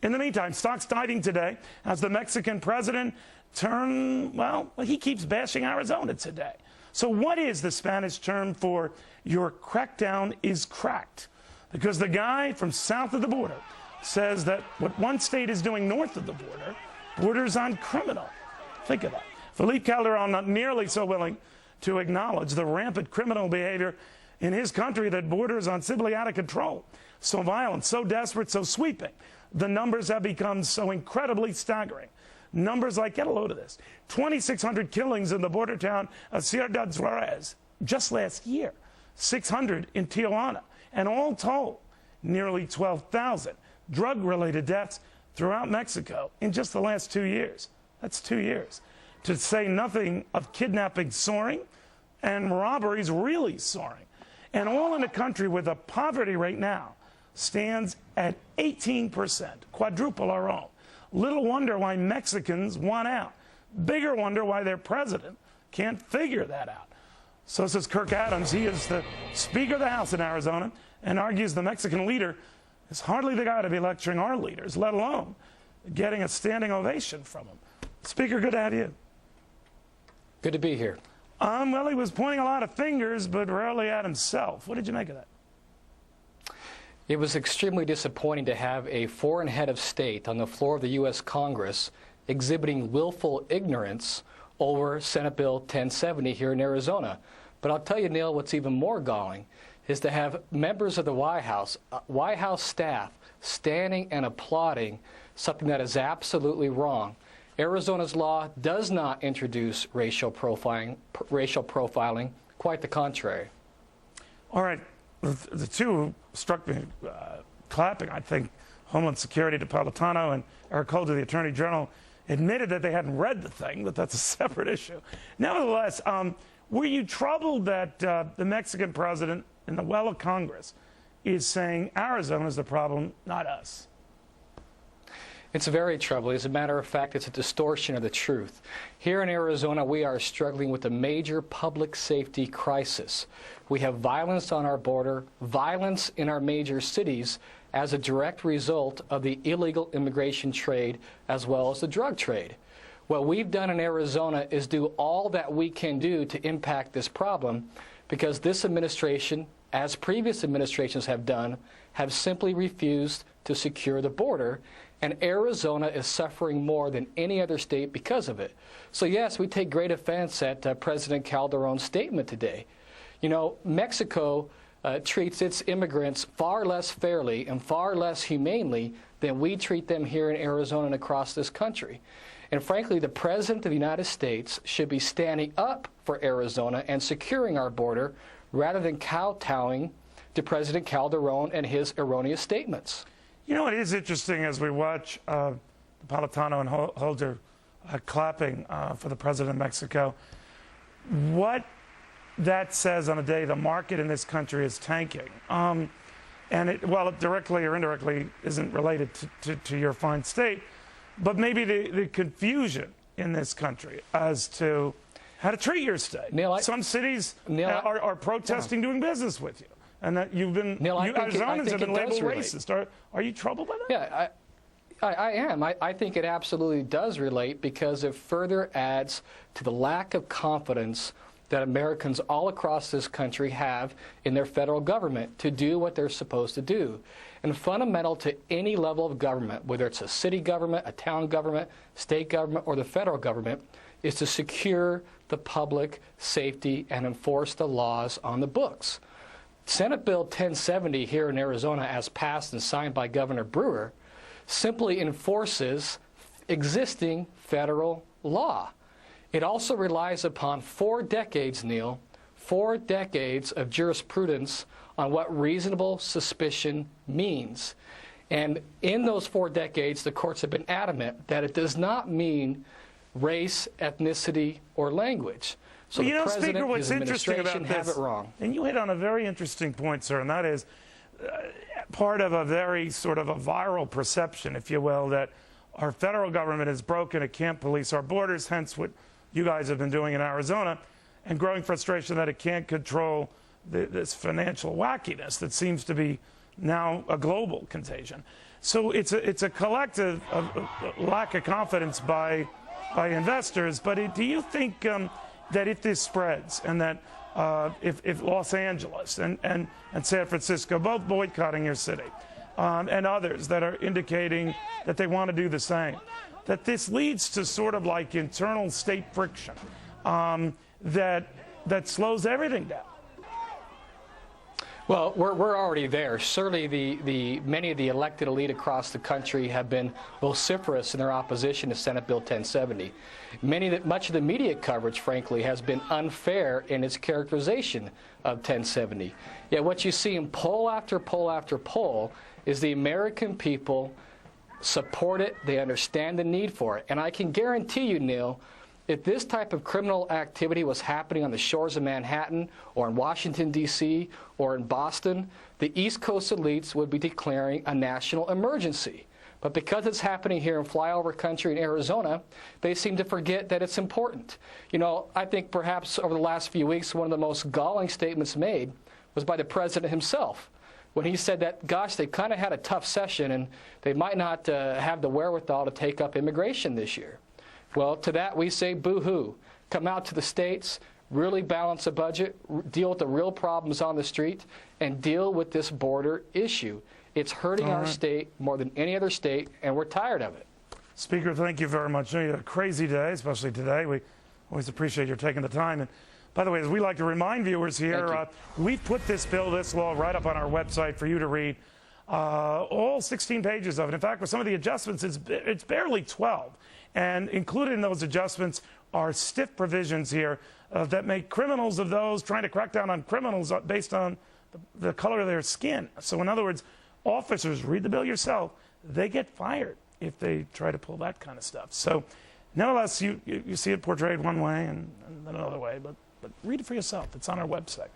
In the meantime, stocks diving today as the Mexican president he keeps bashing Arizona today. So what is the Spanish term for your crackdown is cracked? Because the guy from south of the border says that what one state is doing north of the border borders on criminal. Think of that. Felipe Calderon not nearly so willing to acknowledge the rampant criminal behavior in his country that borders on simply out of control. So violent, so desperate, so sweeping. The numbers have become so incredibly staggering. Numbers like, get a load of this, 2,600 killings in the border town of Ciudad Juarez just last year, 600 in Tijuana, and all told, nearly 12,000 drug-related deaths throughout Mexico in just the last 2 years. That's 2 years. To say nothing of kidnapping soaring and robberies really soaring. And all in a country where the poverty rate now stands at 18%, quadruple our own. Little wonder why Mexicans want out. Bigger wonder why their president can't figure that out. So says Kirk Adams. He is the Speaker of the House in Arizona and argues the Mexican leader is hardly the guy to be lecturing our leaders, let alone getting a standing ovation from him. Speaker, good to have you. Good to be here. Well, he was pointing a lot of fingers, but rarely at himself. What did you make of that? It was extremely disappointing to have a foreign head of state on the floor of the U.S. Congress exhibiting willful ignorance over Senate Bill 1070 here in Arizona. But I'll tell you, Neil, what's even more galling is to have members of the White House staff standing and applauding something that is absolutely wrong. Arizona's law does not introduce racial profiling, quite the contrary. All right. The two who struck me clapping, I think, Homeland Security Napolitano and Eric Holder, the Attorney General, admitted that they hadn't read the thing, but that's a separate issue. Nevertheless, were you troubled that the Mexican president in the well of Congress is saying Arizona is the problem, not us? It's very troubling. As a matter of fact, it's a distortion of the truth. Here in Arizona, we are struggling with a major public safety crisis. We have violence on our border, violence in our major cities as a direct result of the illegal immigration trade as well as the drug trade. What we've done in Arizona is do all that we can do to impact this problem because this administration, as previous administrations have done, have simply refused to secure the border. And Arizona is suffering more than any other state because of it. So yes, we take great offense at President Calderon's statement today. You know, Mexico treats its immigrants far less fairly and far less humanely than we treat them here in Arizona and across this country. And frankly, the President of the United States should be standing up for Arizona and securing our border rather than kowtowing to President Calderon and his erroneous statements. You know, it is interesting as we watch Napolitano and Holder clapping for the president of Mexico, what that says on a day the market in this country is tanking. And while it directly or indirectly isn't related to your fine state, but maybe the confusion in this country as to how to treat your state. Neil, some cities are protesting doing business with you. And that you've been, Arizonans have been labeled racist. Are you troubled by that? Yeah, I am. I think it absolutely does relate because it further adds to the lack of confidence that Americans all across this country have in their federal government to do what they're supposed to do. And fundamental to any level of government, whether it's a city government, a town government, state government, or the federal government, is to secure the public safety and enforce the laws on the books. Senate Bill 1070 here in Arizona, as passed and signed by Governor Brewer, simply enforces existing federal law. It also relies upon 4 decades, Neil, 4 decades of jurisprudence on what reasonable suspicion means. And in those 4 decades, the courts have been adamant that it does not mean race, ethnicity, or language. So well, the president, Speaker, what's his administration have it wrong. And you hit on a very interesting point, sir, and that is part of a very sort of a viral perception, if you will, that our federal government is broken, it can't police our borders, hence what you guys have been doing in Arizona, and growing frustration that it can't control this financial wackiness that seems to be now a global contagion. So it's a collective lack of confidence by investors. But do you think that if this spreads and that if Los Angeles and San Francisco, both boycotting your city, and others that are indicating that they want to do the same, that this leads to sort of like internal state friction that slows everything down? Well, we're already there. Certainly, many of the elected elite across the country have been vociferous in their opposition to Senate Bill 1070. Much of the media coverage, frankly, has been unfair in its characterization of 1070. Yet what you see in poll after poll after poll is the American people support it. They understand the need for it. And I can guarantee you, Neil, if this type of criminal activity was happening on the shores of Manhattan or in Washington, D.C., or in Boston, the East Coast elites would be declaring a national emergency. But because it's happening here in flyover country in Arizona, they seem to forget that it's important. You know, I think perhaps over the last few weeks, one of the most galling statements made was by the president himself, when he said that, gosh, they kind of had a tough session and they might not have the wherewithal to take up immigration this year. Well, to that we say boo-hoo. Come out to the states, really balance a budget, deal with the real problems on the street, and deal with this border issue. It's hurting our state more than any other state, and we're tired of it. Speaker, thank you very much. You had a crazy day, especially today. We always appreciate your taking the time. And by the way, as we like to remind viewers here, we've put this bill, this law, right up on our website for you to read. All 16 pages of it. In fact, with some of the adjustments, it's barely 12. And included in those adjustments are stiff provisions here that make criminals of those trying to crack down on criminals based on the color of their skin. So in other words, officers, read the bill yourself, they get fired if they try to pull that kind of stuff. So nevertheless, you see it portrayed one way and another way, but read it for yourself. It's on our website.